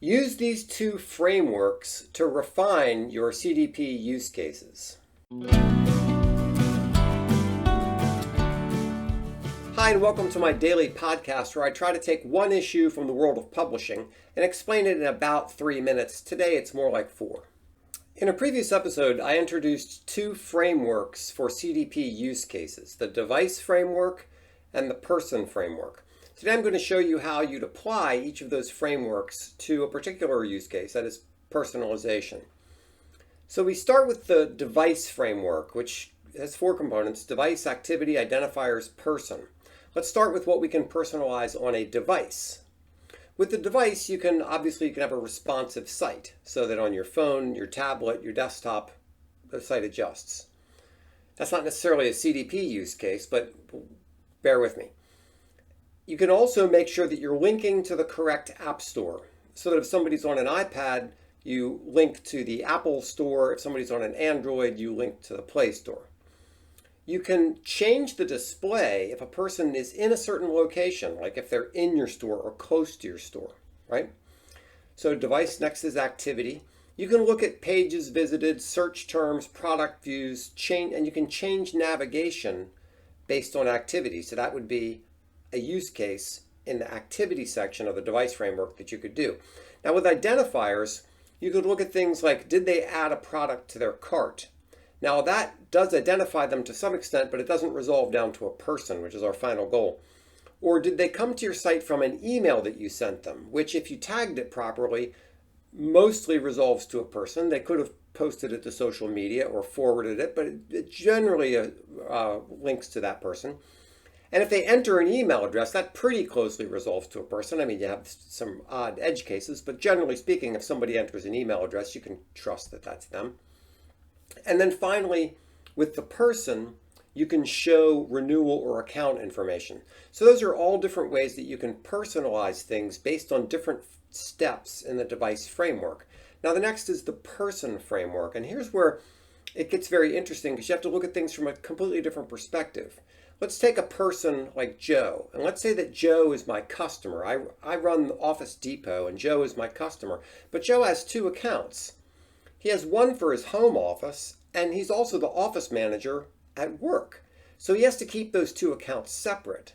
Use these two frameworks to refine your CDP use cases. Hi, and welcome to my daily podcast where I try to take one issue from the world of publishing and explain it in about 3 minutes. Today it's more like 4. In a previous episode, I introduced two frameworks for CDP use cases, the device framework and the person framework. Today I'm going to show you how you'd apply each of those frameworks to a particular use case, that is personalization. So we start with the device framework, which has 4 components: device, activity, identifiers, person. Let's start with what we can personalize on a device. With the device, you can have a responsive site so that on your phone, your tablet, your desktop, the site adjusts. That's not necessarily a CDP use case, but bear with me. You can also make sure that you're linking to the correct app store so that if somebody's on an iPad, you link to the Apple Store. If somebody's on an Android, you link to the Play Store. You can change the display if a person is in a certain location, like if they're in your store or close to your store, right? So device next is activity. You can look at pages visited, search terms, product views, and you can change navigation based on activity. So that would be a use case in the activity section of the device framework that you could do. Now with identifiers, you could look at things like, did they add a product to their cart? Now that does identify them to some extent, but it doesn't resolve down to a person, which is our final goal. Or did they come to your site from an email that you sent them, which if you tagged it properly, mostly resolves to a person. They could have posted it to social media or forwarded it, but it generally links to that person. And if they enter an email address, that pretty closely resolves to a person. I mean, you have some odd edge cases, but generally speaking, if somebody enters an email address, you can trust that that's them. And then finally, with the person, you can show renewal or account information. So those are all different ways that you can personalize things based on different steps in the device framework. Now the next is the person framework. And here's where it gets very interesting because you have to look at things from a completely different perspective. Let's take a person like Joe, and let's say that Joe is my customer. I run Office Depot, and Joe is my customer. But Joe has 2 accounts. He has one for his home office, and he's also the office manager at work. So he has to keep those 2 accounts separate.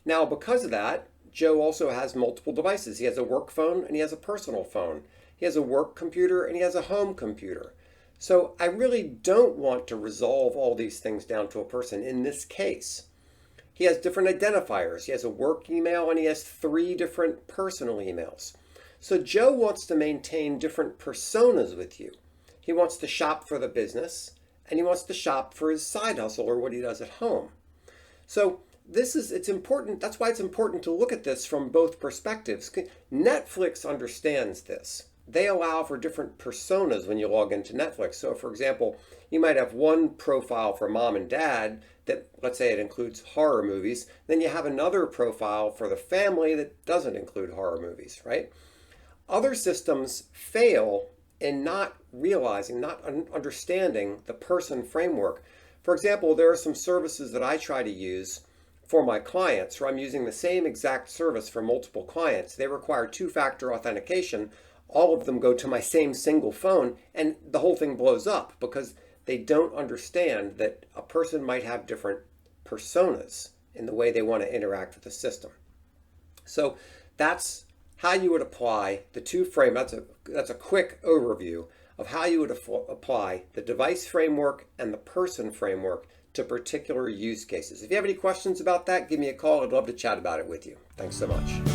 Now, because of that, Joe also has multiple devices. He has a work phone, and he has a personal phone. He has a work computer, and he has a home computer. So I really don't want to resolve all these things down to a person in this case. He has different identifiers. He has a work email and he has 3 different personal emails. So Joe wants to maintain different personas with you. He wants to shop for the business and he wants to shop for his side hustle or what he does at home. So it's important. That's why it's important to look at this from both perspectives. Netflix understands this. They allow for different personas when you log into Netflix. So for example, you might have one profile for mom and dad that, let's say it includes horror movies. Then you have another profile for the family that doesn't include horror movies, right? Other systems fail in not realizing, not understanding the person framework. For example, there are some services that I try to use for my clients where I'm using the same exact service for multiple clients. They require 2-factor authentication. All of them go to my same single phone, and the whole thing blows up because they don't understand that a person might have different personas in the way they want to interact with the system. So that's how you would apply the 2 frameworks. That's a quick overview of how you would apply the device framework and the person framework to particular use cases. If you have any questions about that, give me a call. I'd love to chat about it with you. Thanks so much.